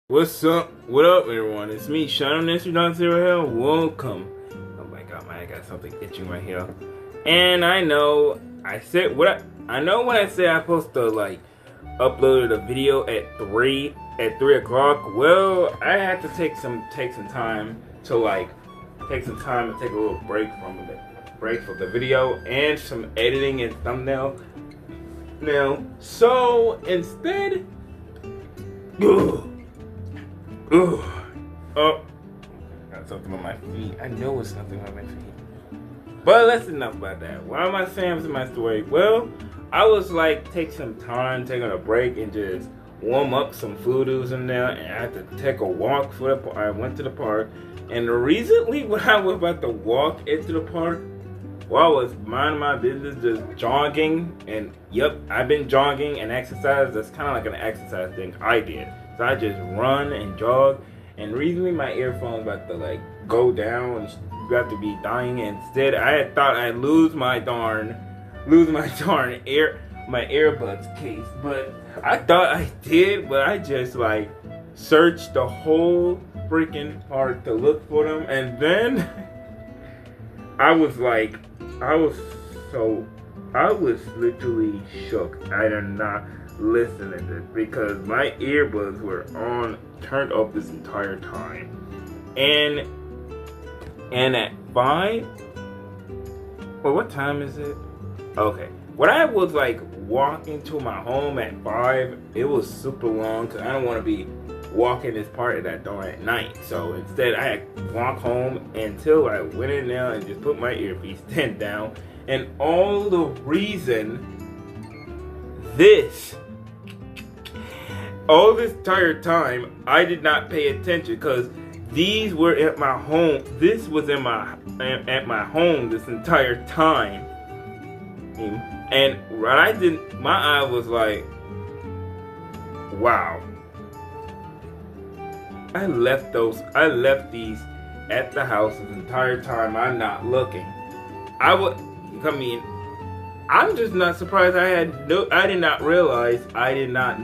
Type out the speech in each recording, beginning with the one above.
What's up? What up, everyone? It's me, Sean. This is Not Zero Hell. Welcome. Oh my god, man, I got something itching right here. And I know I said I know when I said I'm supposed to like upload a video at 3 o'clock. Well, I had to take some time to take a little break from the video and some editing and thumbnail. So instead, oh, got something on my feet. I know it's something on my feet. But that's enough about that. Why am I saying this in my story? Well, I was like, taking a break and just warm up some foods in there, and I had to take a walk I went to the park, and recently when I was about to walk into the park, while I was minding my business, just jogging, and yep, I've been jogging and exercise. That's kind of like an exercise thing I did. So I just run and jog, and recently my earphones about to like go down and about to be dying. Instead, I had thought I'd lose my darn earbuds case, but I thought I did, but I just like searched the whole freaking park to look for them, and then I was literally shook. I did not listen to this because my earbuds were turned off this entire time. And at 5, well, what time is it? Okay. When I was like walking to my home at 5, it was super long because I don't want to be walking this part of that door at night. So instead, I had to walk home until I went in there and just put my earpiece down. And all the reason this entire time I did not pay attention because these were at my home. This was at my home this entire time. And when I didn't, my eye was like, wow. I left these at the house the entire time. I'm not looking. I'm just not surprised. I did not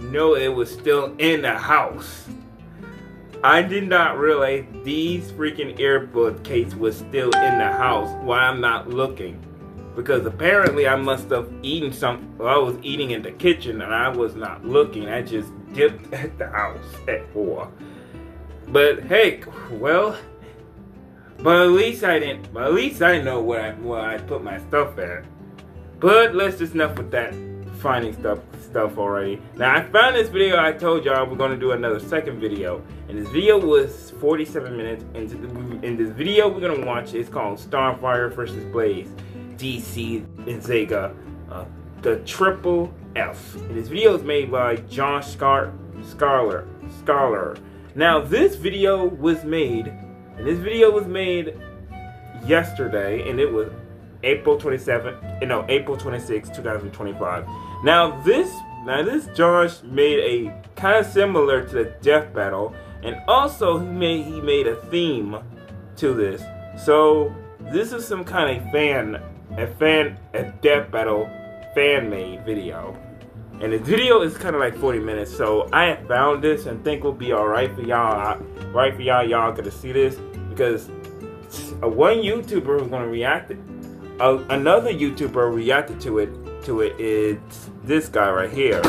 know it was still in the house. I did not realize these freaking earbud case was still in the house while I'm not looking. Because apparently I must have eaten I was eating in the kitchen and I was not looking. I just dipped at the house at 4. But hey, well, but at least I know where I put my stuff at. But let's just enough with that finding stuff already. Now I found this video. I told y'all we're gonna do another second video, and this video was 47 minutes. And in this video we're gonna watch, it's called StarFire versus Blaze, DC and SEGA, the Triple F. And this video is made by Josh Scholar. Now this video was made. And this video was made yesterday, and it was April 26, 2025. Now this Josh made a kind of similar to the death battle, and also he made a theme to this. So this is some kind of a death battle fan made video. And the video is kind of like 40 minutes, so I found this and think will be alright for y'all. Y'all gonna see this because one YouTuber who's gonna react. Another YouTuber reacted to it. It's this guy right here,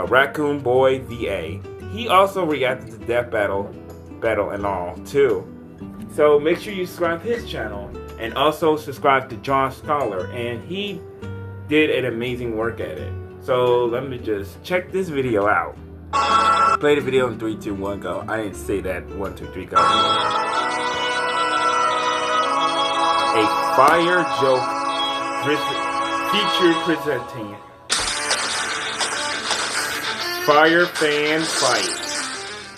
Raccoon Boy VA. He also reacted to Death Battle and all too. So make sure you subscribe to his channel and also subscribe to Josh Scholar, and he did an amazing work at it. So let me just check this video out. Play the video in 3, 2, 1, go. I didn't say that. 1, 2, 3, go. A fire joke featured presenting Fire Fan Fight.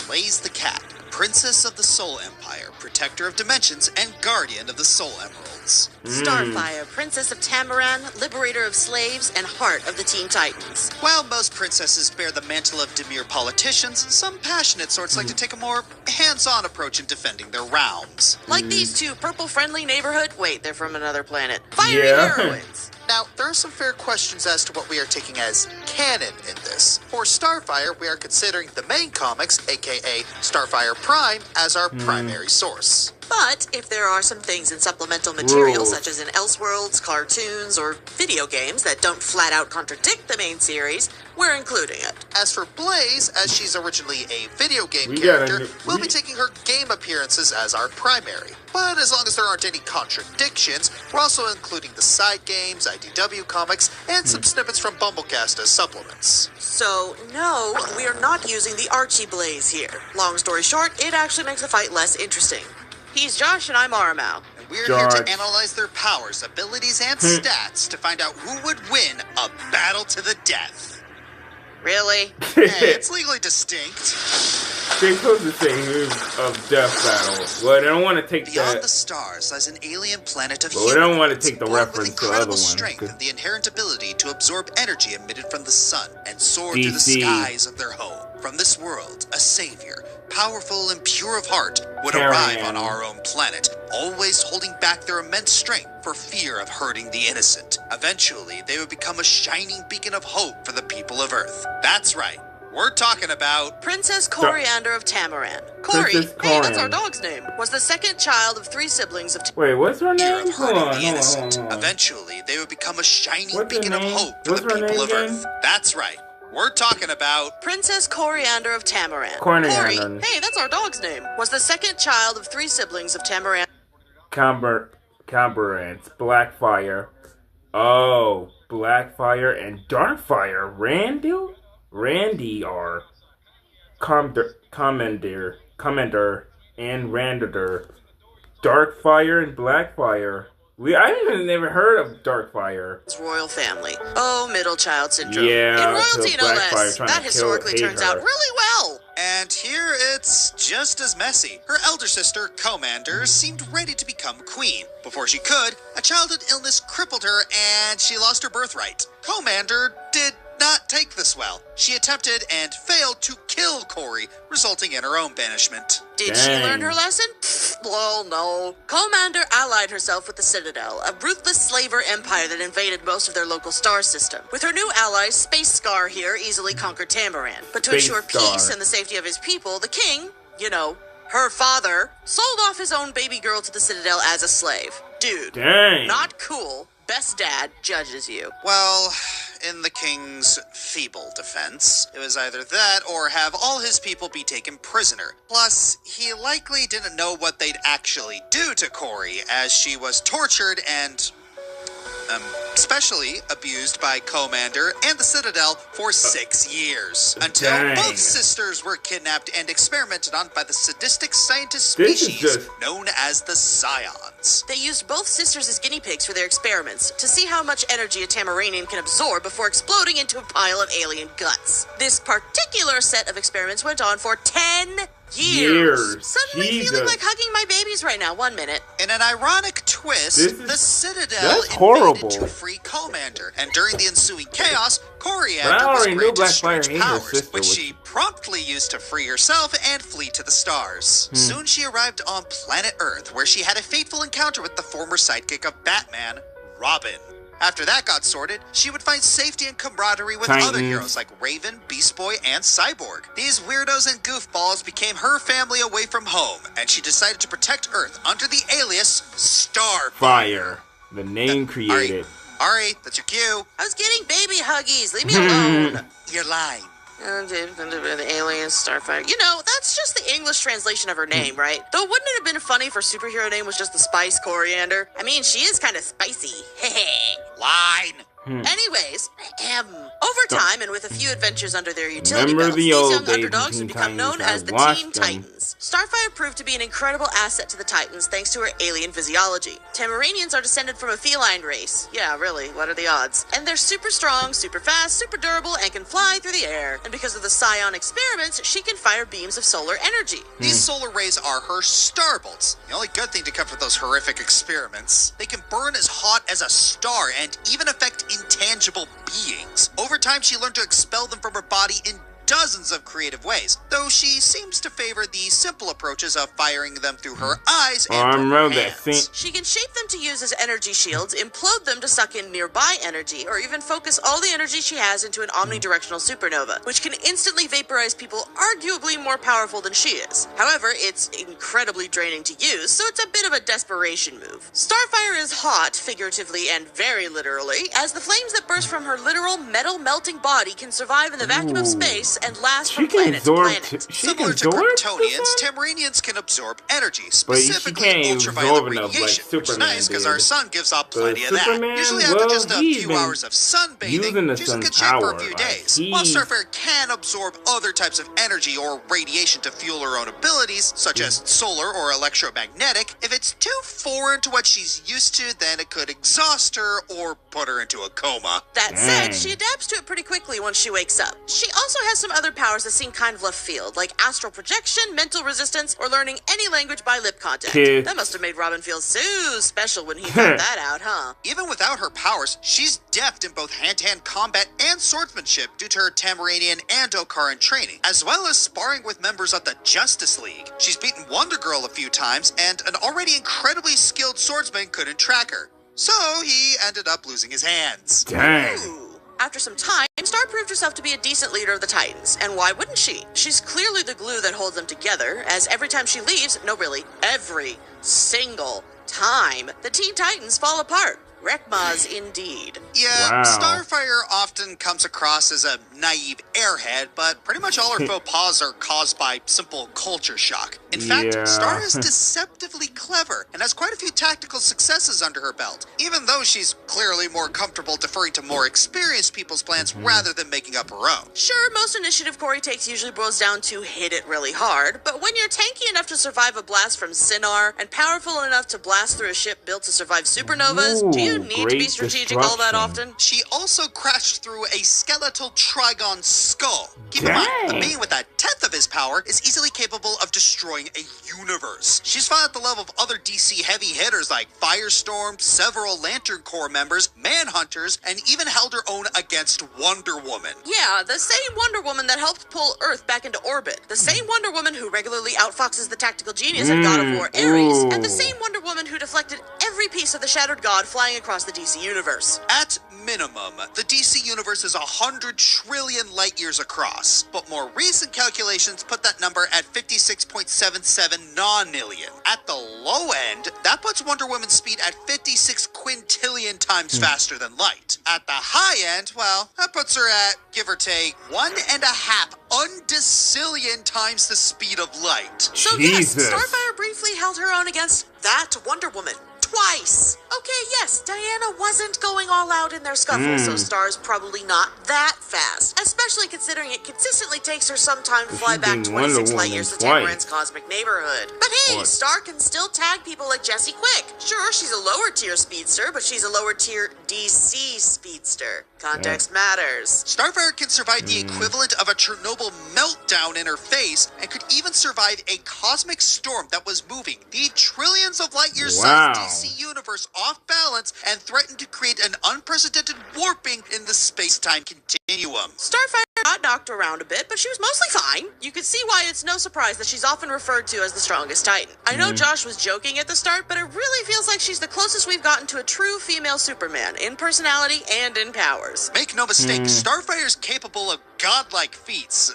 Blaze the Cat, Princess of the Soul Empire, Protector of Dimensions, and Guardian of the Soul Emeralds. StarFire, Princess of Tamaran, Liberator of Slaves, and Heart of the Teen Titans. While most princesses bear the mantle of demure politicians, some passionate sorts like to take a more hands-on approach in defending their realms. Like these two purple-friendly neighborhood... Wait, they're from another planet. Fiery Yeah. heroines. Now, there are some fair questions as to what we are taking as canon in this. For StarFire, we are considering the main comics, aka StarFire Prime, as our primary source. But if there are some things in supplemental material, such as in Elseworlds, cartoons, or video games that don't flat out contradict the main series, we're including it. As for Blaze, as she's originally a video game character, we'll be taking her game appearances as our primary. But as long as there aren't any contradictions, we're also including the side games, IDW comics, and some snippets from Bumblecast as supplements. So, no, we are not using the Archie Blaze here. Long story short, it actually makes the fight less interesting. He's Josh and I'm Aramau. And we're here to analyze their powers, abilities, and stats to find out who would win a battle to the death. Really? Hey, it's legally distinct. They're supposed to say who's of death battle. Well, they don't want to take Beyond that. the stars lies an alien planet of Well, they don't want to take the reference to other ones. Strength and the inherent ability to absorb energy emitted from the sun and soar through the skies of their home. From this world, a savior, powerful and pure of heart, would arrive on our own planet, always holding back their immense strength for fear of hurting the innocent. Eventually, they would become a shining beacon of hope for the people of Earth. That's right. We're talking about Princess Coriander of Tamaran. Cory, hey, that's our dog's name, was the second child of 3 siblings of Wait, what's her name? Hold on. Eventually, they would become a shining beacon of hope for the people of Earth. That's right. We're talking about Princess Coriander of Tamaran. Cory, hey, that's our dog's name, was the second child of 3 siblings of Tamaran. Comberance, Blackfire. Oh, Blackfire and Darkfire. Randy are Commander, and Randader. Darkfire and Blackfire. I never heard of Darkfire. It's royal family. Oh, middle child syndrome. Yeah, in royalty, no less. That historically turns out really well. And here it's just as messy. Her elder sister, Commander, seemed ready to become queen. Before she could, a childhood illness crippled her and she lost her birthright. Commander did not take this well. She attempted and failed to kill Cory, resulting in her own banishment. Did she learn her lesson? Well, no. Commander allied herself with the Citadel, a ruthless slaver empire that invaded most of their local star system. With her new ally, Space Scar here, easily conquered Tamaran. But to ensure peace and the safety of his people, the king, you know, her father, sold off his own baby girl to the Citadel as a slave. Dude, not cool. Best dad judges you. Well, in the king's feeble defense, it was either that or have all his people be taken prisoner. Plus, he likely didn't know what they'd actually do to Cory, as she was tortured and especially abused by Commander and the Citadel for 6 years. Until both sisters were kidnapped and experimented on by the sadistic scientist species known as the Scions. They used both sisters as guinea pigs for their experiments to see how much energy a Tamaranian can absorb before exploding into a pile of alien guts. This particular set of experiments went on for 10 years. Suddenly feeling like hugging my babies right now. 1 minute. In an ironic twist, the Citadel invaded to free Commander, and during the ensuing chaos, Coriander was granted strange powers, which she promptly used to free herself and flee to the stars. Soon she arrived on planet Earth, where she had a fateful encounter with the former sidekick of Batman, Robin. After that got sorted, she would find safety and camaraderie with other heroes like Raven, Beast Boy, and Cyborg. These weirdos and goofballs became her family away from home, and she decided to protect Earth under the alias StarFire. The name created. Ari, that's your cue. I was getting baby huggies. Leave me alone. You're lying. The alien StarFire. You know, that's just the English translation of her name, right? Though wouldn't it have been funny if her superhero name was just the Spice Coriander? I mean, she is kind of spicy. Line. Anyways, over time and with a few adventures under their utility belts, these young underdogs would become known as the Teen Titans. StarFire proved to be an incredible asset to the Titans thanks to her alien physiology. Tamaranians are descended from a feline race. Yeah, really, what are the odds? And they're super strong, super fast, super durable, and can fly through the air. And because of the Scion experiments, she can fire beams of solar energy. These solar rays are her starbolts. The only good thing to come from those horrific experiments. They can burn as hot as a star and even affect intangible beings. Over time, she learned to expel them from her body in dozens of creative ways, though she seems to favor the simple approaches of firing them through her eyes and her hands. She can shape them to use as energy shields, implode them to suck in nearby energy, or even focus all the energy she has into an omnidirectional supernova, which can instantly vaporize people arguably more powerful than she is. However, it's incredibly draining to use, so it's a bit of a desperation move. StarFire is hot, figuratively and very literally, as the flames that burst from her literal metal-melting body can survive in the vacuum of space and last from planet to planet. Similar to Kryptonians, Tamranians can absorb energy, specifically ultraviolet radiation, which is nice because our sun gives off plenty of that. Usually after just a few hours of sunbathing, she's in good shape for a few days. While StarFire can absorb other types of energy or radiation to fuel her own abilities, such as solar or electromagnetic, if it's too foreign to what she's used to, then it could exhaust her or put her into a coma. That said, she adapts to it pretty quickly once she wakes up. She also has some other powers that seem kind of left field, like astral projection, mental resistance, or learning any language by lip contact. That must have made Robin feel so special when he found that out, huh? Even without her powers, she's deft in both hand-to-hand combat and swordsmanship due to her Tamranian and Okaran training, as well as sparring with members of the Justice League. She's beaten Wonder Girl a few times, and an already incredibly skilled swordsman couldn't track her. So he ended up losing his hands. Dang. After some time, Star proved herself to be a decent leader of the Titans, and why wouldn't she? She's clearly the glue that holds them together, as every time she leaves, no really, every single time, the Teen Titans fall apart. Wreckmas indeed. Yeah, StarFire often comes across as a naive airhead, but pretty much all her faux pas are caused by simple culture shock. In fact, Star is deceptively clever and has quite a few tactical successes under her belt, even though she's clearly more comfortable deferring to more experienced people's plans rather than making up her own. Sure, most initiative Corey takes usually boils down to hit it really hard, but when you're tanky enough to survive a blast from Sinar and powerful enough to blast through a ship built to survive supernovas, do you need to be strategic all that often? She also crashed through a skeletal Trigon skull. Keep in mind, the being with a tenth of his power is easily capable of destroying a universe. She's fought at the level of other DC heavy hitters like Firestorm, several Lantern Corps members, Manhunters, and even held her own against Wonder Woman. Yeah, the same Wonder Woman that helped pull Earth back into orbit. The same Wonder Woman who regularly outfoxes the tactical genius of God of War Ares. And the same Wonder Woman who deflected every piece of the Shattered God flying across the DC universe. At minimum, the DC universe is 100 trillion light years across, but more recent calculations put that number at 56.77 nonillion. At the low end, that puts Wonder Woman's speed at 56 quintillion times faster than light. At the high end, well, that puts her at, give or take, 1.5 undecillion times the speed of light. So yes, StarFire briefly held her own against that Wonder Woman. Twice. Okay, yes, Diana wasn't going all out in their scuffle, so Star's probably not that fast, especially considering it consistently takes her some time to fly back 26 light years to Tamaran's cosmic neighborhood. But hey, Star can still tag people like Jessie Quick. Sure, she's a lower tier speedster, but she's a lower tier DC speedster. Context matters. StarFire can survive the equivalent of a Chernobyl meltdown in her face, and could even survive a cosmic storm that was moving the trillions of light years of DC universe off balance and threatened to create an unprecedented warping in the space-time continuum. StarFire got knocked around a bit, but she was mostly fine. You can see why it's no surprise that she's often referred to as the strongest Titan. I know Josh was joking at the start, but it really feels like she's the closest we've gotten to a true female Superman, in personality and in powers. Make no mistake, StarFire's capable of godlike feats.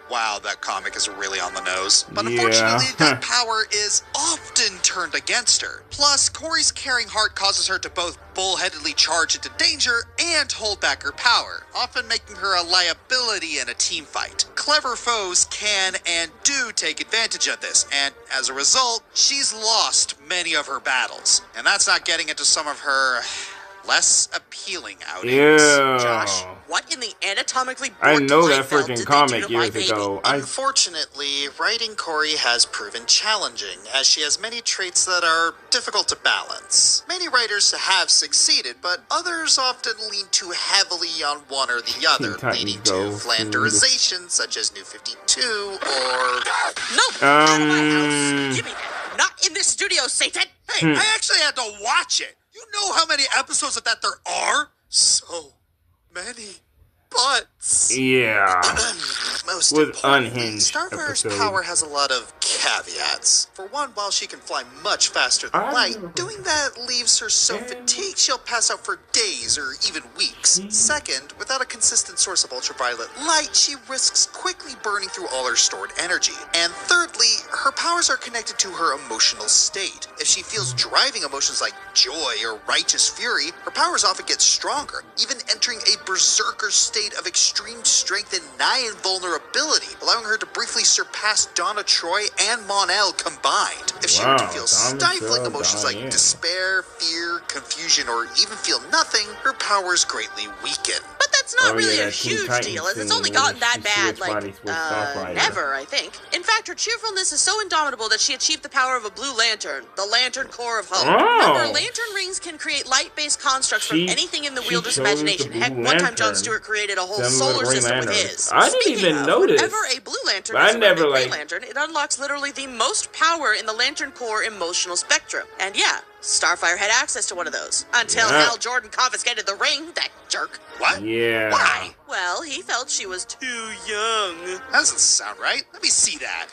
Wow, that comic is really on the nose. But unfortunately, that power is often turned against her. Plus, Corey's caring heart causes her to both bullheadedly charge into danger and hold back her power, often making her a liability in a team fight. Clever foes can and do take advantage of this, and as a result, she's lost many of her battles. And that's not getting into some of her less appealing outings. Josh, what in the anatomically I know that freaking comic years ago. Unfortunately, writing Corey has proven challenging, as she has many traits that are difficult to balance. Many writers have succeeded, but others often lean too heavily on one or the other, leading to flanderization such as New 52 or... Nope, out of my house. Give me that. Not in this studio, Satan! Hey, I actually had to watch it. You know how many episodes of that there are? So many butts. Yeah. most was importantly, unhinged. Starfire's power has a lot of caveats. For one, while she can fly much faster than light, doing that leaves her so fatigued she'll pass out for days or even weeks. Second, without a consistent source of ultraviolet light, she risks quickly burning through all her stored energy. And thirdly, her powers are connected to her emotional state. If she feels driving emotions like joy or righteous fury, her powers often get stronger, even entering a berserker state of extreme strength and nigh invulnerability, allowing her to briefly surpass Donna Troy and Mon-El combined. If she were to feel stifling emotions like despair, fear, confusion, or even feel nothing, her powers greatly weaken. But that's not really a huge deal, as it's only gotten that bad, like, never, I think. In fact, her cheerfulness is so indomitable that she achieved the power of a blue lantern, the Lantern Core of Hope. Remember, lantern rings can create light-based constructs from anything in the wielder's imagination. Heck, one time Jon Stewart created a whole solar system with his. I didn't even notice. Whenever a blue lantern is around a green lantern, it unlocks literally the most power in the Lantern Core emotional spectrum. And yeah, Starfire had access to one of those. Until Hal Jordan confiscated the ring, that jerk. What? Yeah. Why? Well, he felt she was too young. That doesn't sound right. Let me see that.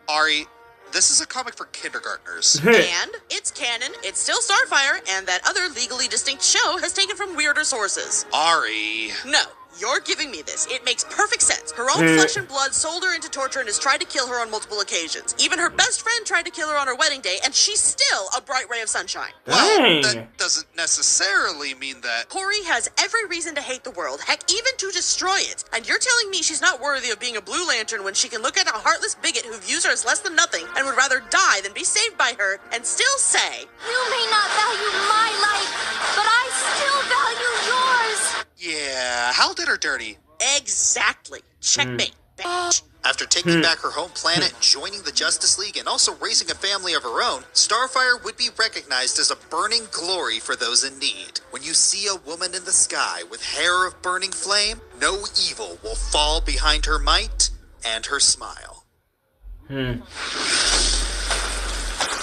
Ari, this is a comic for kindergartners. And it's canon, it's still Starfire, and that other legally distinct show has taken from weirder sources. Ari. No. You're giving me this. It makes perfect sense. Her own flesh and blood sold her into torture and has tried to kill her on multiple occasions. Even her best friend tried to kill her on her wedding day, and she's still a bright ray of sunshine. Well, that doesn't necessarily mean that... Corey has every reason to hate the world, heck, even to destroy it. And you're telling me she's not worthy of being a Blue Lantern when she can look at a heartless bigot who views her as less than nothing and would rather die than be saved by her and still say, "You may not value my life, but I still value yours." Yeah, Hal did her dirty. Exactly. Checkmate, bitch. After taking back her home planet, joining the Justice League, and also raising a family of her own, Starfire would be recognized as a burning glory for those in need. When you see a woman in the sky with hair of burning flame, no evil will fall behind her might and her smile.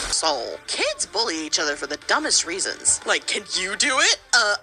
Soul. Kids bully each other for the dumbest reasons. Like, can you do it?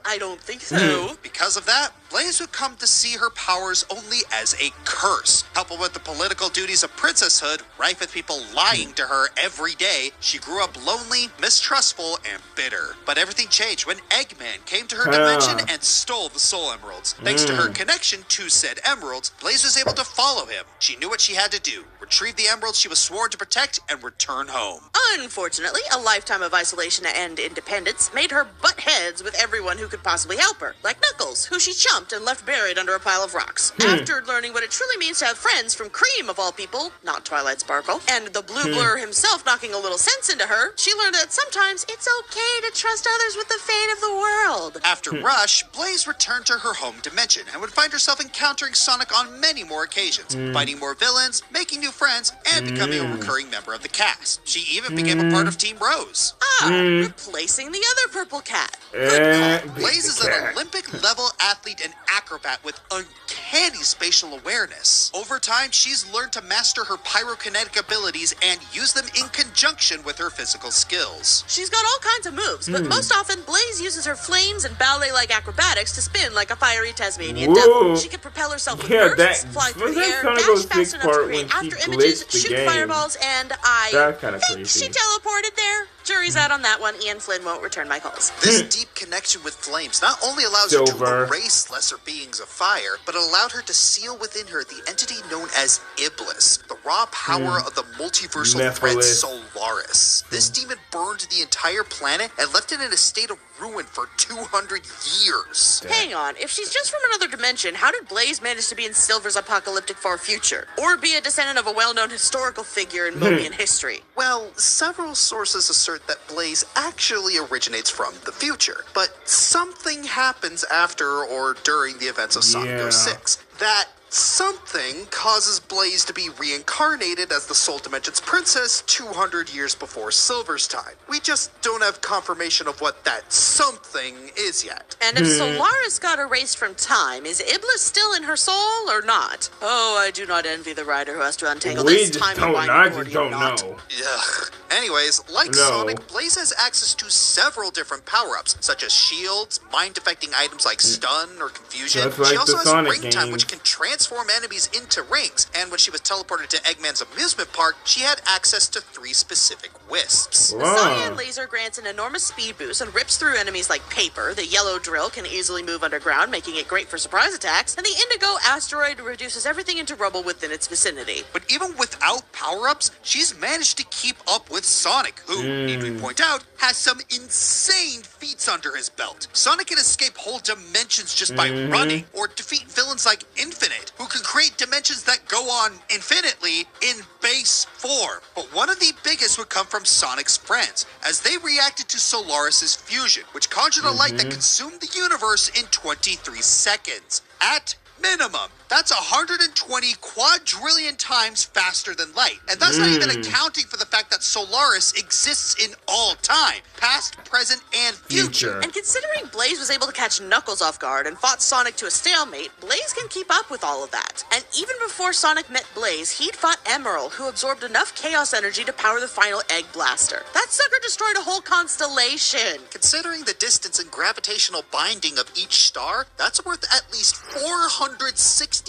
I don't think so. Because of that, Blaze would come to see her powers only as a curse. Coupled with the political duties of princesshood, rife with people lying to her every day, she grew up lonely, mistrustful, and bitter. But everything changed when Eggman came to her dimension and stole the Soul Emeralds. Thanks to her connection to said emeralds, Blaze was able to follow him. She knew what she had to do: retrieve the emeralds she was sworn to protect and return home. Unfortunately, a lifetime of isolation and independence made her butt heads with everyone who could possibly help her, like Knuckles, who she chumped and left buried under a pile of rocks. After learning what it truly means to have friends from Cream, of all people, not Twilight Sparkle, and the Blue Blur himself knocking a little sense into her, she learned that sometimes it's okay to trust others with the fate of the world. After Rush, Blaze returned to her home dimension and would find herself encountering Sonic on many more occasions, fighting more villains, making new friends, and becoming a recurring member of the cast. She even became a part of Team Rose. Replacing the other purple cat. Good call. Blaze is an Olympic-level athlete and acrobat with uncanny spatial awareness. Over time, she's learned to master her pyrokinetic abilities and use them in conjunction with her physical skills. She's got all kinds of moves, but most often Blaze uses her flames and ballet-like acrobatics to spin like a fiery Tasmanian devil. She can propel herself with bursts, fly through the air, dash fast enough to create after images, shoot fireballs, and I think she teleported there. Jury's out on that one. Ian Flynn won't return my calls. This deep connection with flames not only allows her to erase lesser beings of fire, but it allowed her to seal within her the entity known as Iblis, the raw power of the multiversal thread Solaris. This demon burned the entire planet and left it in a state of ruin for 200 years. Hang on, if she's just from another dimension, how did Blaze manage to be in Silver's apocalyptic far future? Or be a descendant of a well-known historical figure in Mobian history? Well, several sources assert that Blaze actually originates from the future, but something happens after or during the events of Sonic 06. That something causes Blaze to be reincarnated as the Soul Dimension's princess 200 years before Silver's time. We just don't have confirmation of what that something is yet. And if Solaris got erased from time, is Iblis still in her soul or not? Oh, I do not envy the rider who has to untangle this timey-wimey don't know. Ugh. Anyways, like Sonic, Blaze has access to several different power-ups, such as shields, mind-affecting items like stun or confusion. She also has ring time, which can transfer transform enemies into rings, and when she was teleported to Eggman's amusement park, she had access to 3 specific wisps. The cyan laser grants an enormous speed boost and rips through enemies like paper. The yellow drill can easily move underground, making it great for surprise attacks, and the indigo asteroid reduces everything into rubble within its vicinity. But even without power-ups, she's managed to keep up with Sonic, who, need we point out, has some insane feats under his belt. Sonic can escape whole dimensions just by running, or defeat villains like Infinite, who can create dimensions that go on infinitely in base form. But one of the biggest would come from Sonic's friends, as they reacted to Solaris' fusion, which conjured a light that consumed the universe in 23 seconds. At minimum, that's 120 quadrillion times faster than light. And that's not even accounting for the fact that Solaris exists in all time, past, present, and future. And considering Blaze was able to catch Knuckles off guard and fought Sonic to a stalemate, Blaze can keep up with all of that. And even before Sonic met Blaze, he'd fought Emerald, who absorbed enough chaos energy to power the final Egg Blaster. That sucker destroyed a whole constellation. Considering the distance and gravitational binding of each star, that's worth at least 465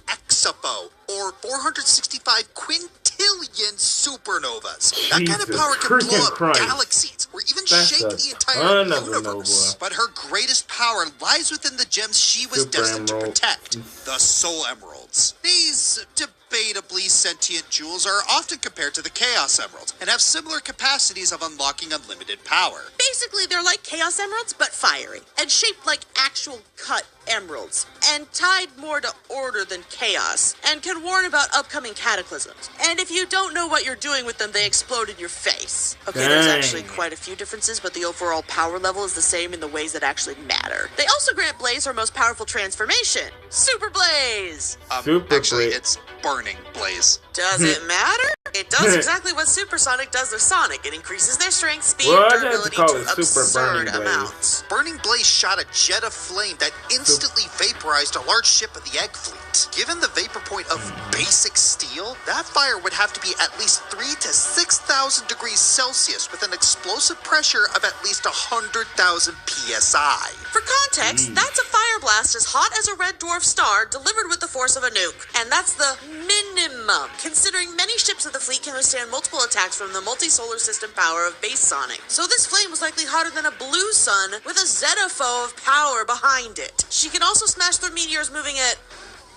exapo, or 465 quintillion supernovas. That kind of power can blow up galaxies, or even shake the entire universe. But her greatest power lies within the gems she was destined to protect, the Soul Emeralds. These debatably sentient jewels are often compared to the Chaos Emeralds, and have similar capacities of unlocking unlimited power. Basically, they're like Chaos Emeralds, but fiery, and shaped like actual cut emeralds, and tied more to order than chaos, and can warn about upcoming cataclysms. And if you don't know what you're doing with them, they explode in your face. Okay, there's actually quite a few differences, but the overall power level is the same in the ways that actually matter. They also grant Blaze her most powerful transformation, Super Blaze! Actually, it's Burning Blaze. Does it matter? It does exactly what Supersonic does to Sonic. It increases their strength, speed, and durability to absurd amounts. Burning Blaze shot a jet of flame that instantly vaporized a large ship of the Egg Fleet. Given the vapor point of basic steel, that fire would have to be at least 3,000 to 6,000 degrees Celsius with an explosive pressure of at least 100,000 psi. For context, that's a fire blast as hot as a red dwarf star delivered with the force of a nuke. And that's the minimum, considering many ships of the fleet can withstand multiple attacks from the multi-solar system power of base Sonic. So this flame was likely hotter than a blue sun with a zetapho of power behind it. She can also smash through meteors moving at...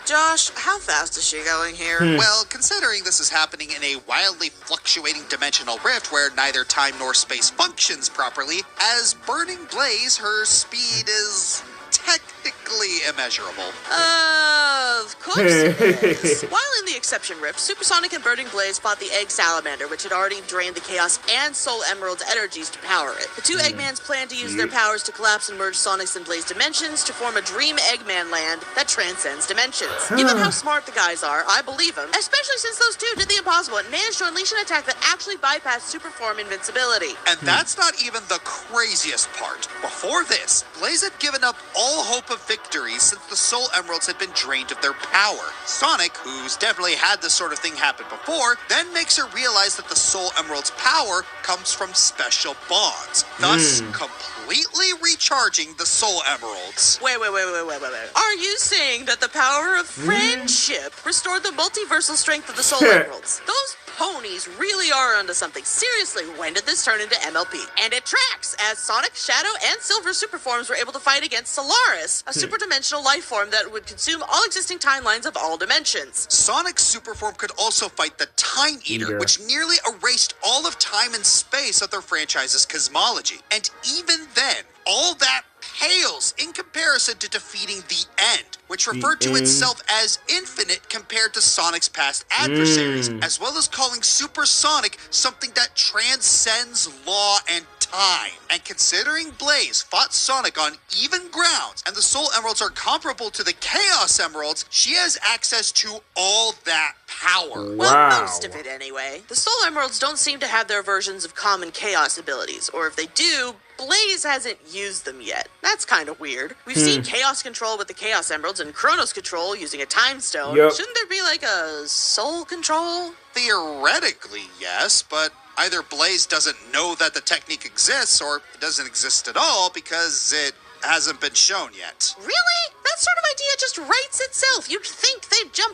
Josh, how fast is she going here? Well, considering this is happening in a wildly fluctuating dimensional rift where neither time nor space functions properly, as Burning Blaze, her speed is technically immeasurable. Of course it is. While in the Exception Rift, Supersonic and Burning Blaze fought the Egg Salamander, which had already drained the Chaos and Soul Emerald's energies to power it. The two Eggmans planned to use their powers to collapse and merge Sonic's and Blaze dimensions to form a dream Eggman land that transcends dimensions. Given how smart the guys are, I believe them, especially since those two did the impossible and managed to unleash an attack that actually bypassed Superform invincibility. And that's not even the craziest part. Before this, Blaze had given up all hope of victory since the Soul Emeralds had been drained of their power. Sonic, who's definitely had this sort of thing happen before, then makes her realize that the Soul Emerald's power comes from special bonds, thus completely recharging the Soul Emeralds. Wait. Are you saying that the power of friendship restored the multiversal strength of the Soul Emeralds? Those ponies really are onto something. Seriously, when did this turn into MLP? And it tracks, as Sonic, Shadow, and Silver superforms were able to fight against Solaris, a superdimensional life form that would consume all existing timelines of all dimensions. Sonic's superform could also fight the Time Eater, which nearly erased all of time and space of their franchise's cosmology. And even then, all that pales in comparison to defeating the End, which referred to itself as infinite compared to Sonic's past adversaries, as well as calling Supersonic something that transcends law and time. And considering Blaze fought Sonic on even grounds, and the Soul Emeralds are comparable to the Chaos Emeralds, she has access to all that power. Well, most of it anyway. The Soul Emeralds don't seem to have their versions of common Chaos abilities, or if they do, Blaze hasn't used them yet. That's kind of weird. We've seen Chaos Control with the Chaos Emeralds and Chronos Control using a Time Stone. Shouldn't there be like a Soul Control? Theoretically, yes, but either Blaze doesn't know that the technique exists, or it doesn't exist at all because it hasn't been shown yet. Really? That sort of idea just writes itself. You'd think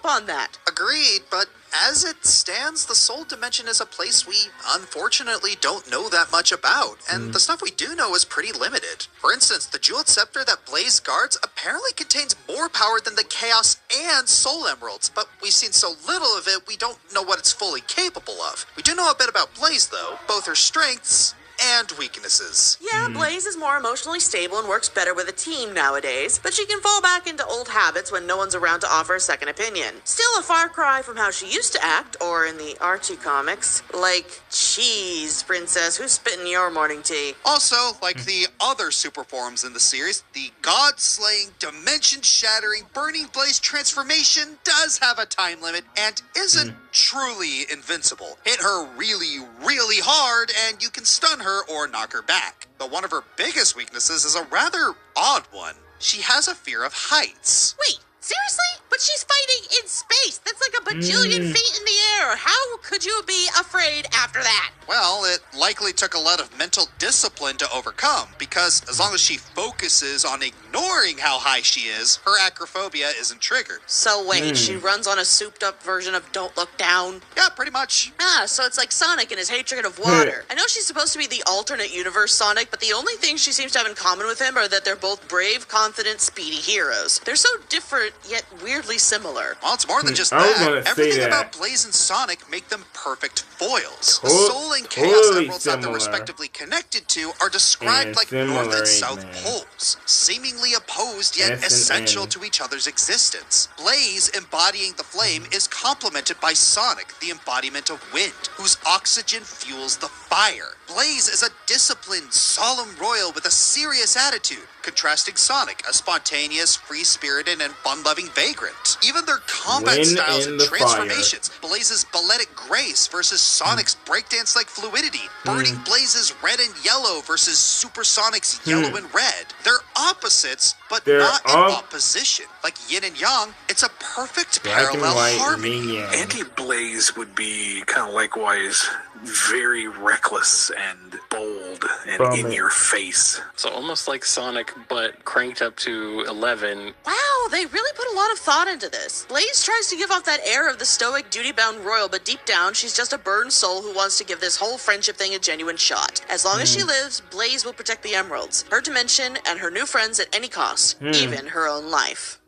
up on that. Agreed, but as it stands, the Soul Dimension is a place we unfortunately don't know that much about, and the stuff we do know is pretty limited. For instance, the Jeweled Scepter that Blaze guards apparently contains more power than the Chaos and Soul Emeralds, but we've seen so little of it, we don't know what it's fully capable of. We do know a bit about Blaze, though, both her strengths and weaknesses. Yeah, Blaze is more emotionally stable and works better with a team nowadays, but she can fall back into old habits when no one's around to offer a second opinion. Still a far cry from how she used to act, or in the Archie comics, like, jeez, princess, who's spitting your morning tea? Also, like the other super forms in the series, the god-slaying, dimension-shattering, burning Blaze transformation does have a time limit and isn't truly invincible. Hit her really, really hard and you can stun her or knock her back. But one of her biggest weaknesses is a rather odd one. She has a fear of heights. Wait, seriously? But she's fighting in space. That's like a bajillion feet in the air. How could you be afraid after that? Well, it likely took a lot of mental discipline to overcome, because as long as she focuses on ignoring how high she is, her acrophobia isn't triggered. So wait, she runs on a souped-up version of Don't Look Down? Yeah, pretty much. Ah, so it's like Sonic and his hatred of water. I know she's supposed to be the alternate universe Sonic, but the only thing she seems to have in common with him are that they're both brave, confident, speedy heroes. They're so different, yet weirdly similar. Well, it's more than just that. Everything about Blaze and Sonic make them perfect foils. The Soul and Chaos Emeralds that they're respectively connected to are described like North and South poles, seemingly opposed yet essential to each other's existence. Blaze, embodying the flame, is complemented by Sonic, the embodiment of wind, whose oxygen fuels the fire. Blaze is a disciplined, solemn royal with a serious attitude, contrasting Sonic, a spontaneous, free-spirited, and fun-loving vagrant. Even their combat styles and transformations, Blaze's balletic grace versus Sonic's breakdance-like fluidity, burning Blaze's red and yellow versus Supersonic's yellow and red. They're opposites, but not in opposition. Like yin and yang, it's a perfect parallel harmony. Anti-Blaze would be kind of likewise very reckless and bold and in your face. So almost like Sonic, but cranked up to 11. Wow, they really put a lot of thought into this. Blaze tries to give off that air of the stoic, duty-bound royal, but deep down, she's just a burned soul who wants to give this whole friendship thing a genuine shot. As long as she lives, Blaze will protect the emeralds, her dimension, and her new friends at any cost, even her own life.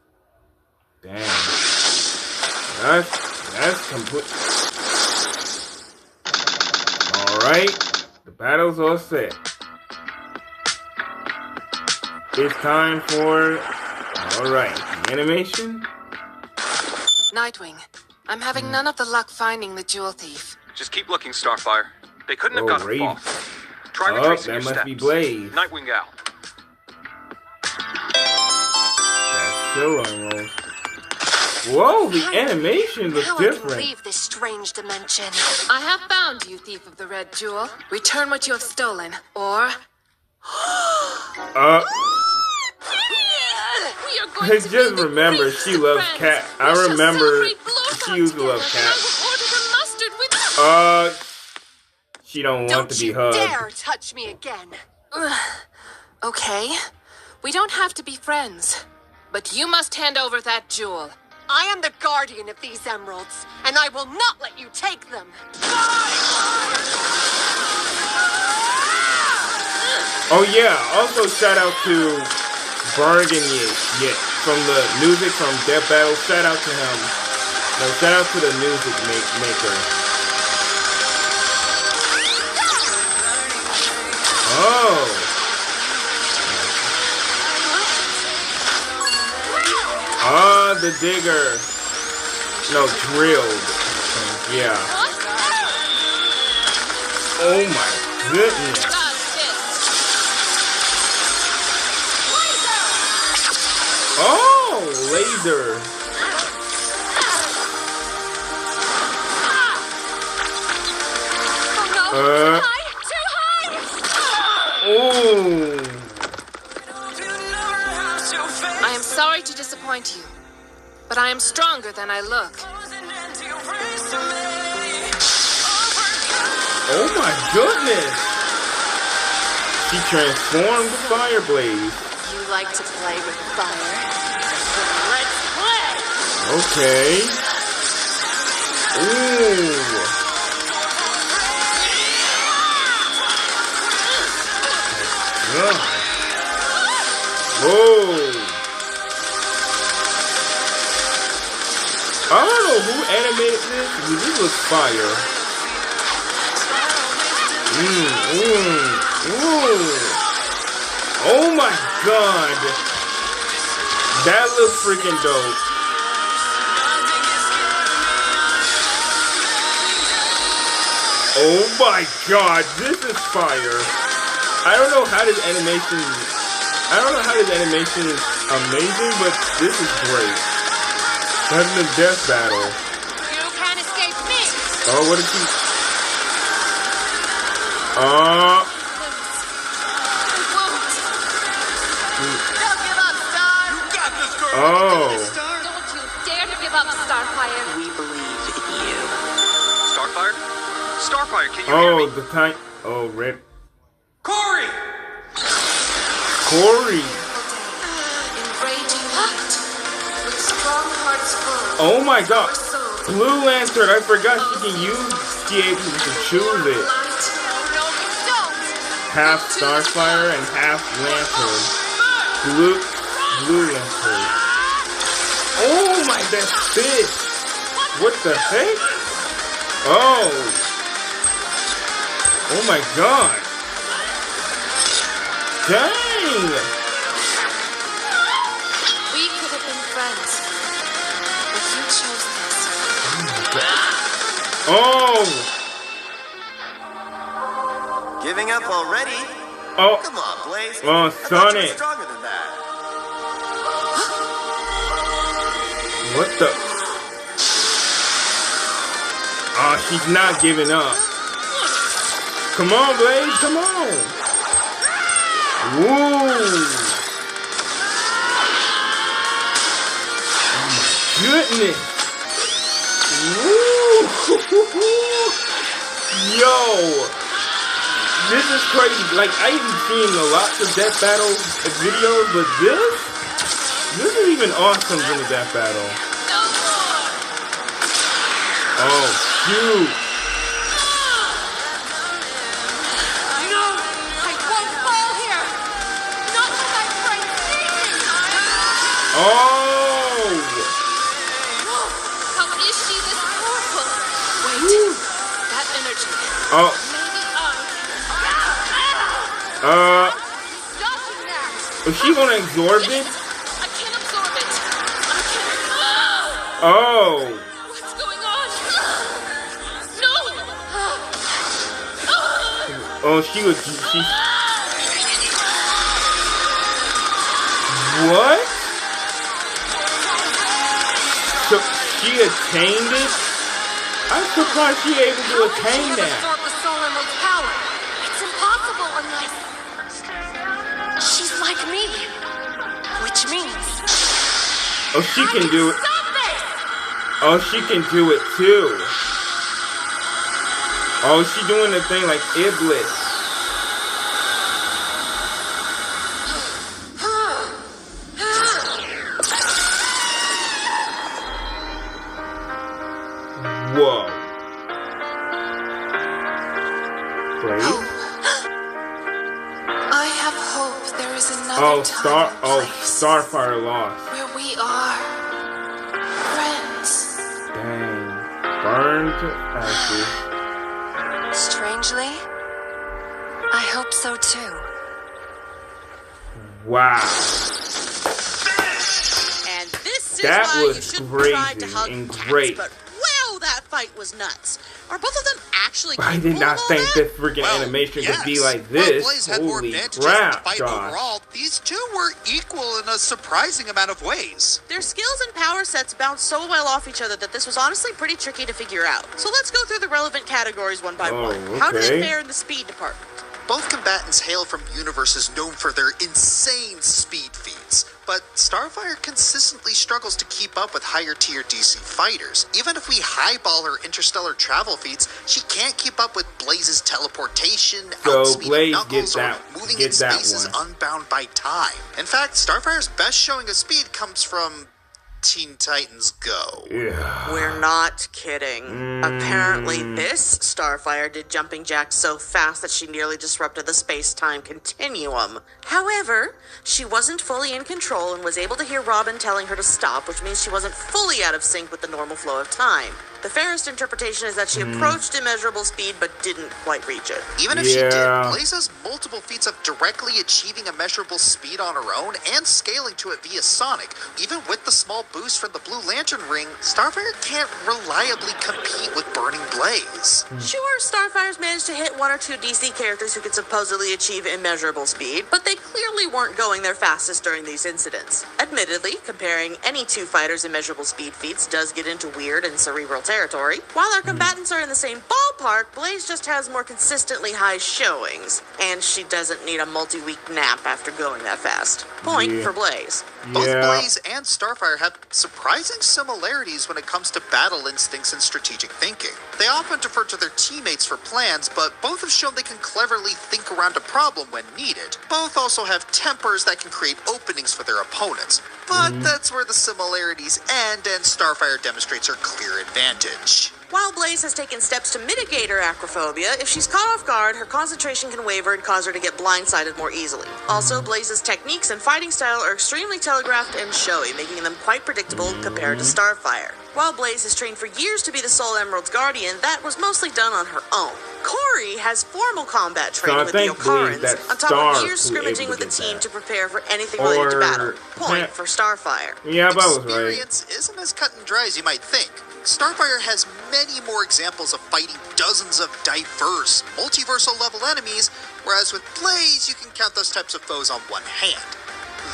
Damn. That's complete. Alright, the battle's all set. It's time for... Alright, the animation. Nightwing, I'm having none of the luck finding the jewel thief. Just keep looking, Starfire. They couldn't have gotten far. Try retracing your that must steps. be Blaze. Nightwing out. That's still almost. Whoa, the animation looks different. I can leave this strange dimension. I have found you, thief of the red jewel. Return what you have stolen, or... I just remember she loves cat. I remember she used to love cat. She don't want to be hugged. Don't you dare touch me again. Okay, we don't have to be friends, but you must hand over that jewel. I am the guardian of these emeralds, and I will not let you take them. Oh yeah, also shout out to Bargain Yet from the music from Death Battle. Shout out to him. No, shout out to the music maker. Oh. The digger. No, drilled. Yeah. Oh my goodness. Oh, laser. Oh. I am sorry to disappoint you, but I am stronger than I look. Oh my goodness! She transformed the Fire Blaze. You like to play with fire? Let's play! Okay. Ooh. Yeah. Whoa. I don't know who animated this, but this looks fire. Oh my god. That looks freaking dope. Oh my god, this is fire. I don't know how this animation is amazing, but this is great. That's the death battle. You can't escape me. Oh, what is he? Don't give up, Star. You got this, girl. Oh. Don't you dare to give up, Starfire. We believe in you. Starfire? Starfire, can you hear me? Oh, the time. Oh, red. Corey! Corey. Enraging light, with strong hearts full. Oh my god. Blue Lantern. I forgot she can choose it. No, don't. Half Starfire and half Lantern. Blue Lantern. Oh my, that fish. What the heck? Oh. Oh my god. Dang. We could have been friends, but you chose this. Oh. Giving up already? Oh. Come on, Blaze. Oh, I thought you were Sonic. stronger than that. What the? Oh, she's not giving up. Come on, Blaze. Come on. Woo. Oh my goodness. Woo. Yo. This is crazy. Like, I ain't seen lots of death battle videos, but this is even awesome in the death battle. Oh, shoot. No, I won't fall here. Not with my friend Sneaky. Oh. How is she this powerful? Wait, that energy. Oh. Maybe Stop it now. Is she gonna absorb it? I can't absorb it. I can't. Oh. What's going on? No. Oh, what? So she attained it? I'm surprised she able to attain that. Absorb the Soul Emerald's power. It's impossible unless she's like me, which means Oh, she can do it. stop this. Oh, she can do it too. Oh, she doing the thing like Iblis. Whoa. Wait. I have hope there is another time and place Starfire lost. where we are friends. Dang. Burned to ashes. Strangely, I hope so too. Wow. And this is That why was you shouldn't try to crazy hug and cats, great. but wow, that fight was nuts. Are both of them actually I did capable not of all think that? this freaking animation could be like While this. Blaze had more Holy advantages in the crap, fight Josh. overall, these two were equal in a surprising amount of ways. Their skills and power sets bounce so well off each other that this was honestly pretty tricky to figure out. So let's go through the relevant categories one by one. How did okay. it fare in the speed department? Both combatants hail from universes known for their insane speed feats, but Starfire consistently struggles to keep up with higher tier DC fighters. Even if we highball her interstellar travel feats, she can't keep up with Blaze's teleportation, So outspeeding Blaze Knuckles, get that- or moving get in that spaces one. unbound by time. In fact, Starfire's best showing of speed comes from Teen Titans Go. Yeah. We're not kidding. Apparently, this Starfire did jumping jacks so fast that she nearly disrupted the space-time continuum. However, she wasn't fully in control and was able to hear Robin telling her to stop, which means she wasn't fully out of sync with the normal flow of time. The fairest interpretation is that she approached immeasurable speed but didn't quite reach it. Even if she did, Blaze has multiple feats of directly achieving immeasurable speed on her own and scaling to it via Sonic. Even with the small boost from the Blue Lantern ring, Starfire can't reliably compete with Burning Blaze. Sure, Starfire's managed to hit one or two DC characters who could supposedly achieve immeasurable speed, but they clearly weren't going their fastest during these incidents. Admittedly, comparing any two fighters' immeasurable speed feats does get into weird and cerebral territory. While our combatants are in the same ballpark, Blaze just has more consistently high showings, and she doesn't need a multi-week nap after going that fast. Point for Blaze. Both Blaze and Starfire have surprising similarities when it comes to battle instincts and strategic thinking. They often defer to their teammates for plans, but both have shown they can cleverly think around a problem when needed. Both also have tempers that can create openings for their opponents. But that's where the similarities end, and Starfire demonstrates her clear advantage. While Blaze has taken steps to mitigate her acrophobia, if she's caught off guard, her concentration can waver and cause her to get blindsided more easily. Also, Blaze's techniques and fighting style are extremely telegraphed and showy, making them quite predictable compared to Starfire. While Blaze has trained for years to be the Soul Emerald's guardian, that was mostly done on her own. Corey has formal combat training with the Okarans, on top of years scrimmaging with the team to prepare for anything related to battle. Point for Starfire. Yeah, that was right. Experience isn't as cut and dry as you might think. Starfire has many more examples of fighting dozens of diverse, multiversal level enemies, whereas with Blaze, you can count those types of foes on one hand.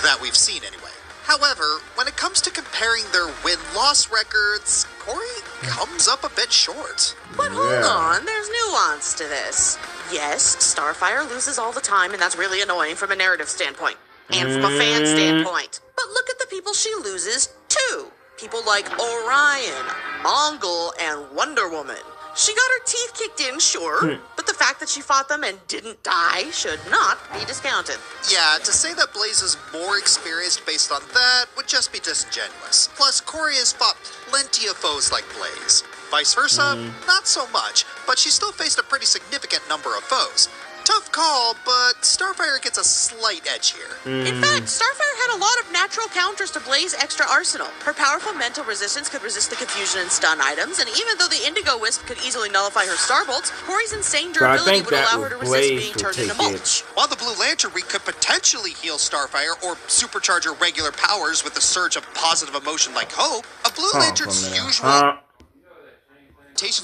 That we've seen anyway. However, when it comes to comparing their win-loss records, Corey comes up a bit short. But hold on, there's nuance to this. Yes, Starfire loses all the time, and that's really annoying from a narrative standpoint, and from a fan standpoint. But look at the people she loses to. People like Orion, Mongol, and Wonder Woman. She got her teeth kicked in, sure, but the fact that she fought them and didn't die should not be discounted. Yeah, to say that Blaze is more experienced based on that would just be disingenuous. Plus, Corey has fought plenty of foes like Blaze. Vice versa, not so much, but she still faced a pretty significant number of foes. Tough call, but Starfire gets a slight edge here. In fact, Starfire had a lot of natural counters to Blaze's extra arsenal. Her powerful mental resistance could resist the confusion and stun items, and even though the Indigo Wisp could easily nullify her starbolts, Corey's insane durability would allow her to resist being turned into mulch. While the Blue Lantern ring could potentially heal Starfire or supercharge her regular powers with a surge of positive emotion like hope, a Blue Lantern's usual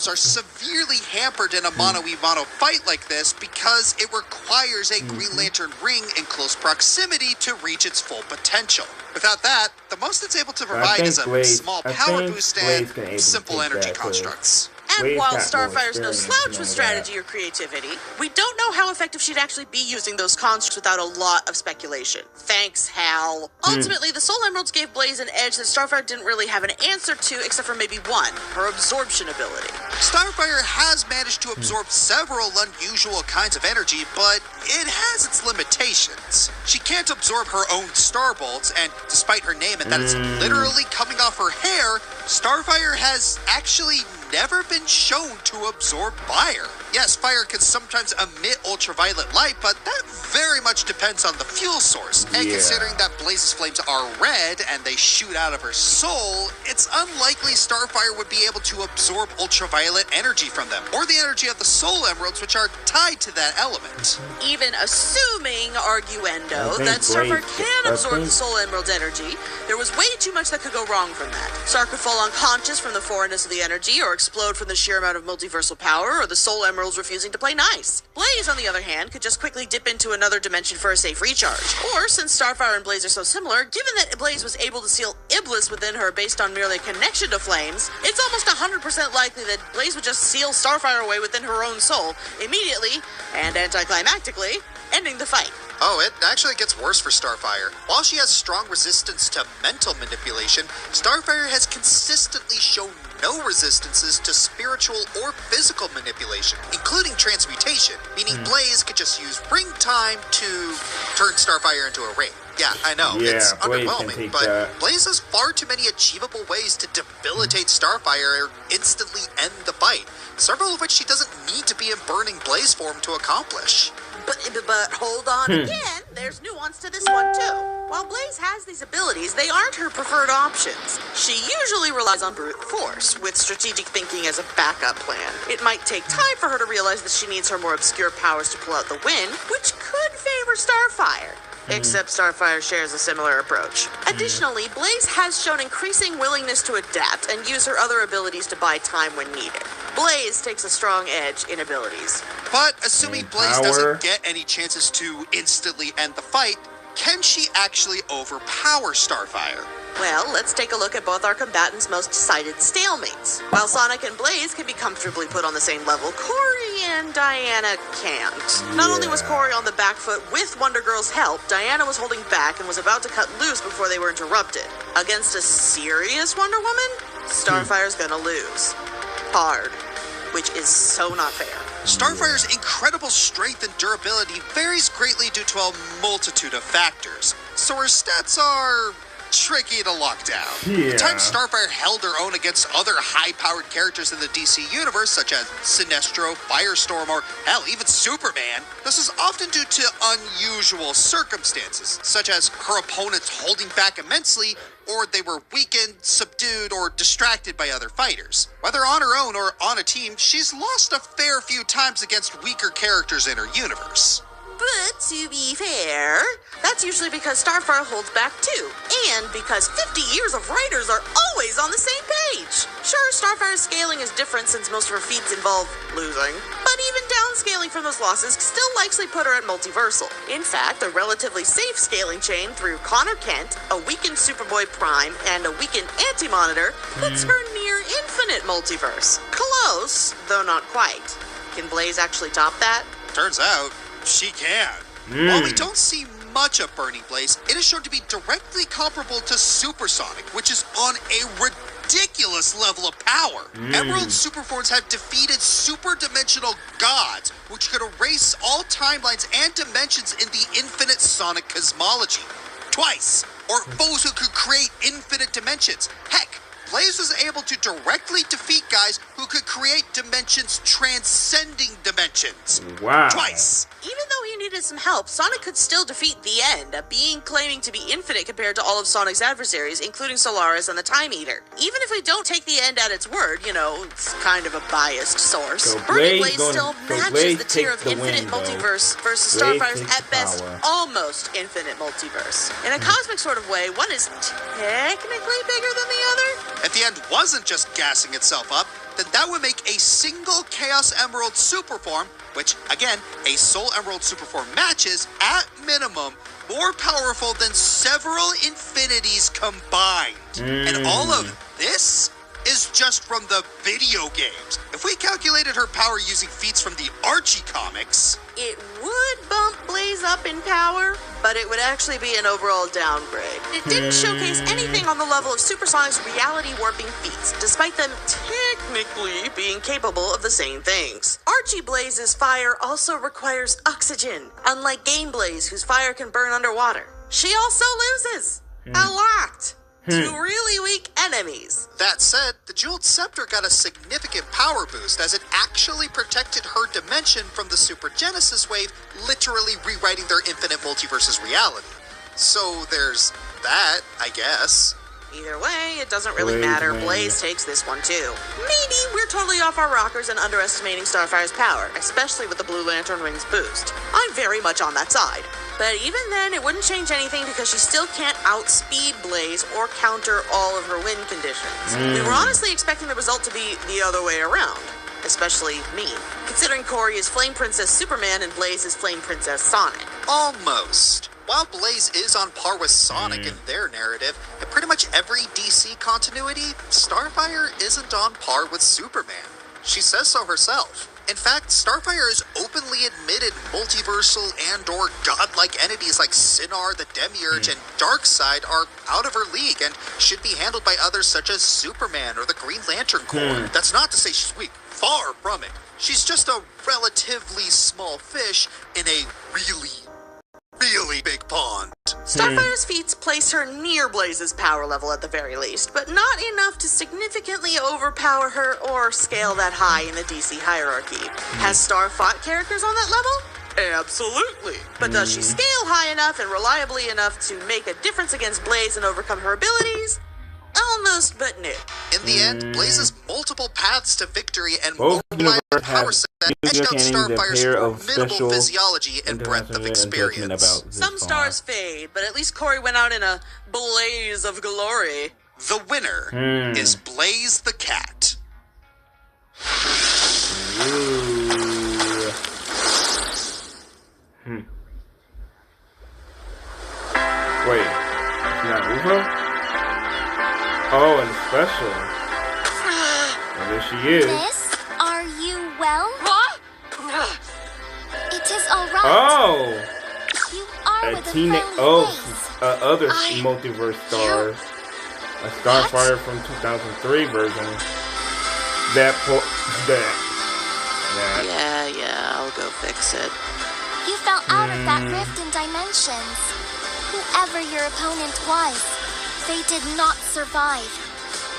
are severely hampered in a mono-e-mono fight like this because it requires a Green Lantern ring in close proximity to reach its full potential. Without that, the most it's able to provide is a small power boost and simple energy constructs. And while Starfire's no slouch with strategy or creativity, we don't know how effective she'd actually be using those constructs without a lot of speculation. Thanks, Hal. Ultimately, the Soul Emeralds gave Blaze an edge that Starfire didn't really have an answer to, except for maybe one, her absorption ability. Starfire has managed to absorb several unusual kinds of energy, but it has its limitations. She can't absorb her own starbolts, and despite her name and that it's literally coming off her hair, Starfire has actually never been shown to absorb fire. Yes, fire can sometimes emit ultraviolet light, but that very much depends on the fuel source. And considering that Blaze's flames are red and they shoot out of her soul, it's unlikely Starfire would be able to absorb ultraviolet energy from them, or the energy of the Soul Emeralds, which are tied to that element. Even assuming, arguendo, that Starfire can absorb the Soul Emerald's energy, there was way too much that could go wrong from that. Star could fall unconscious from the foreignness of the energy, or explode from the sheer amount of multiversal power, or the Soul Emeralds refusing to play nice. Blaze, on the other hand, could just quickly dip into another dimension for a safe recharge. Or, since Starfire and Blaze are so similar, given that Blaze was able to seal Iblis within her based on merely a connection to flames, it's almost 100% likely that Blaze would just seal Starfire away within her own soul, immediately, and anticlimactically, ending the fight. Oh, it actually gets worse for StarFire. While she has strong resistance to mental manipulation, StarFire has consistently shown no resistances to spiritual or physical manipulation, including transmutation, meaning Blaze could just use ring time to turn StarFire into a ring. Yeah, I know, it's underwhelming, but Blaze has far too many achievable ways to debilitate StarFire or instantly end the fight, several of which she doesn't need to be in burning Blaze form to accomplish. But hold on again, there's nuance to this one too. While Blaze has these abilities, they aren't her preferred options. She usually relies on brute force, with strategic thinking as a backup plan. It might take time for her to realize that she needs her more obscure powers to pull out the win, which could favor StarFire. Except StarFire shares a similar approach. Additionally, Blaze has shown increasing willingness to adapt and use her other abilities to buy time when needed. Blaze takes a strong edge in abilities. But assuming Blaze doesn't get any chances to instantly end the fight, can she actually overpower StarFire? Well, let's take a look at both our combatants' most cited stalemates. While Sonic and Blaze can be comfortably put on the same level, Corey and Diana can't. Not only was Corey on the back foot with Wonder Girl's help, Diana was holding back and was about to cut loose before they were interrupted. Against a serious Wonder Woman, StarFire's gonna lose. Hard. Which is so not fair. StarFire's incredible strength and durability varies greatly due to a multitude of factors, so her stats are tricky to lock down. The time StarFire held her own against other high-powered characters in the DC universe, such as Sinestro, Firestorm, or hell, even Superman, this is often due to unusual circumstances, such as her opponents holding back immensely, or they were weakened, subdued, or distracted by other fighters. Whether on her own or on a team, she's lost a fair few times against weaker characters in her universe. But to be fair, that's usually because StarFire holds back too, and because 50 years of writers are always on the same page. Sure, StarFire's scaling is different since most of her feats involve losing, but even downscaling from those losses still likely put her at multiversal. In fact, a relatively safe scaling chain through Connor Kent, a weakened Superboy Prime, and a weakened Anti-Monitor puts her near infinite multiverse. Close, though not quite. Can Blaze actually top that? Turns out, she can. While we don't see much of Burning Blaze, it is shown to be directly comparable to Supersonic, which is on a ridiculous level of power. Emerald Superforms have defeated super-dimensional gods, which could erase all timelines and dimensions in the infinite Sonic cosmology. Twice. Or foes who could create infinite dimensions. Heck, Blaze was able to directly defeat guys who could create dimensions transcending dimensions. Wow. Twice. Even though he needed some help, Sonic could still defeat the End, a being claiming to be infinite compared to all of Sonic's adversaries, including Solaris and the Time Eater. Even if we don't take the End at its word, you know, it's kind of a biased source, So Burning Blaze still matches Blaze the tier of takes the infinite win, multiverse versus Blaze StarFire's takes at the best power. almost infinite multiverse. In a cosmic sort of way, one is technically bigger than the other. If the End wasn't just gassing itself up, then that would make a single Chaos Emerald Superform, which, again, a Soul Emerald Superform matches, at minimum, more powerful than several infinities combined. And all of this is just from the video games. If we calculated her power using feats from the Archie comics, it would bump Blaze up in power, but it would actually be an overall downgrade. It didn't showcase anything on the level of Supersonic's reality warping feats, despite them technically being capable of the same things. Archie Blaze's fire also requires oxygen, unlike Game Blaze, whose fire can burn underwater. She also loses a lot to really weak enemies. That said, the Jeweled Scepter got a significant power boost as it actually protected her dimension from the Super Genesis wave, literally rewriting their infinite multiverse's reality. So there's that, I guess. Either way, it doesn't really matter. Blaze takes this one too. Maybe we're totally off our rockers and underestimating StarFire's power, especially with the Blue Lantern Wings boost. I'm very much on that side. But even then, it wouldn't change anything because she still can't outspeed Blaze or counter all of her win conditions. We were honestly expecting the result to be the other way around. Especially me, considering Corey is Flame Princess Superman and Blaze is Flame Princess Sonic. Almost. While Blaze is on par with Sonic in their narrative, in pretty much every DC continuity, StarFire isn't on par with Superman. She says so herself. In fact, StarFire has openly admitted multiversal and/or godlike entities like Sinar, the Demiurge, and Darkseid are out of her league and should be handled by others such as Superman or the Green Lantern Corps. That's not to say she's weak. Far from it. She's just a relatively small fish in a really big pond. Starfire's feats place her near Blaze's power level at the very least, but not enough to significantly overpower her or scale that high in the DC hierarchy. Has Star fought characters on that level? Absolutely. But does she scale high enough and reliably enough to make a difference against Blaze and overcome her abilities? Almost, but no. In the end, Blaze's multiple paths to victory and multiple power set edged out Starfire's formidable physiology and breadth of experience. Some stars fade, but at least Corey went out in a blaze of glory. The winner is Blaze the Cat. Wait, it's not Uvo? Oh, and special. Well, there she is. Miss, are you well? What? It is all right. Oh! You are with a friendly face. Other multiverse stars. A StarFire from 2003 version. Yeah, I'll go fix it. You fell out of that rift in dimensions. Whoever your opponent was, they did not survive.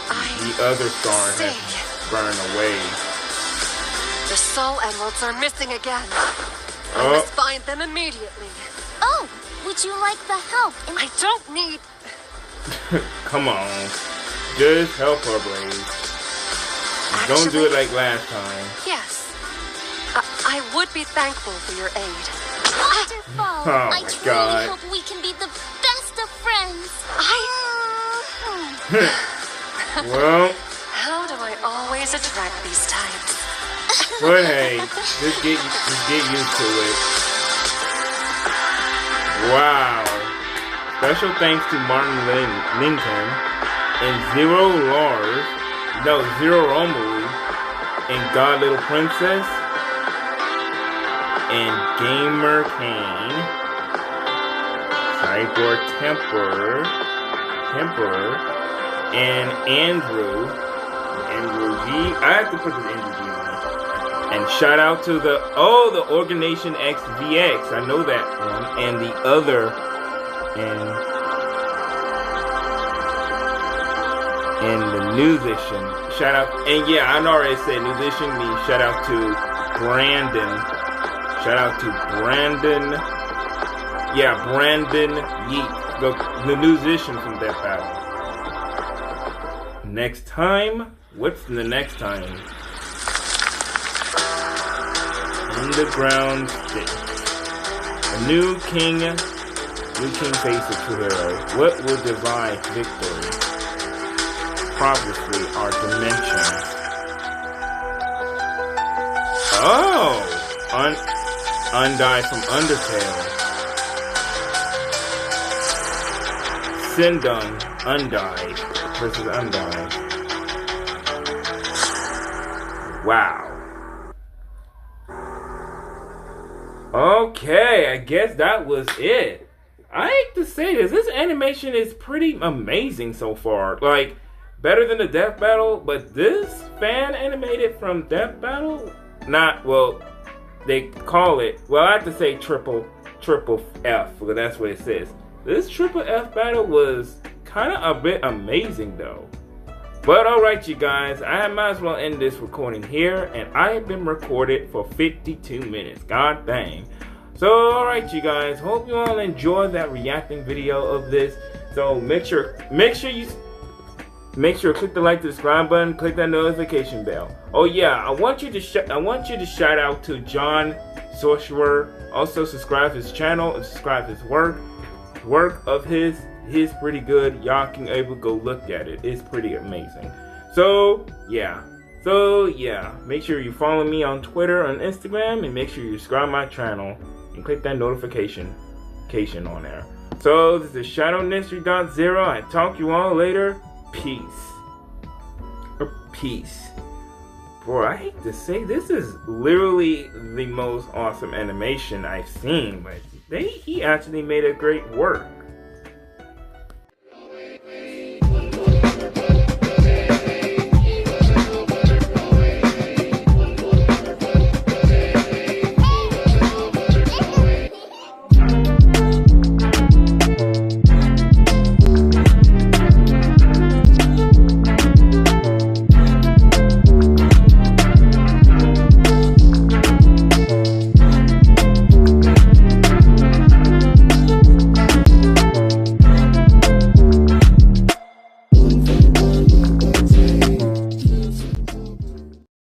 The other star has burned away. The Soul Emeralds are missing again. I must find them immediately. Oh, would you like the help? I don't need... Come on. Just help her, Blaze. Don't do it like last time. Yes. I would be thankful for your aid. Wonderful. Oh I truly hope we can be the best of friends. Well, how do I always attract these types? But hey, just get used to it. Wow. Special thanks to Martin Lincoln and Zero Romulu and God Little Princess and Gamer Kane, Cyborg Temper, and Andrew G. I have to put this Andrew G on. And shout out to the Organization XVX. I know that one. And the other, and the musician. Shout out, and yeah, I already said musician means shout out to Brandon. Shout out to Brandon. Yeah, Brandon Yeat, the musician from Death Battle. Next time, what's the next time? Underground Stick. A new king faces true hero. What will divide victory? Obviously, our dimensions. Oh! Undyed from Undertale. Sindung, Undyed versus Undyed. Wow. Okay, I guess that was it. I hate to say this animation is pretty amazing so far. Like, better than the Death Battle, but this fan animated from Death Battle, not, well, they call it, well, I have to say triple F, because that's what it says. This triple F battle was kind of a bit amazing though. But alright you guys, I might as well end this recording here, and I have been recorded for 52 minutes, god dang. So alright you guys, hope you all enjoyed that reacting video of this. So make sure you click the like, subscribe button, click that notification bell. Oh yeah, I want you to shout out to John Sorcerer. Also subscribe to his channel and subscribe to his work of his pretty good. Y'all can able to go look at it. It's pretty amazing. So yeah, make sure you follow me on Twitter and Instagram, and make sure you subscribe to my channel and click that notification on there. So this is ShadowNystery.0. I talk to you all later. Peace. Boy, I hate to say, this is literally the most awesome animation I've seen, but he actually made a great work.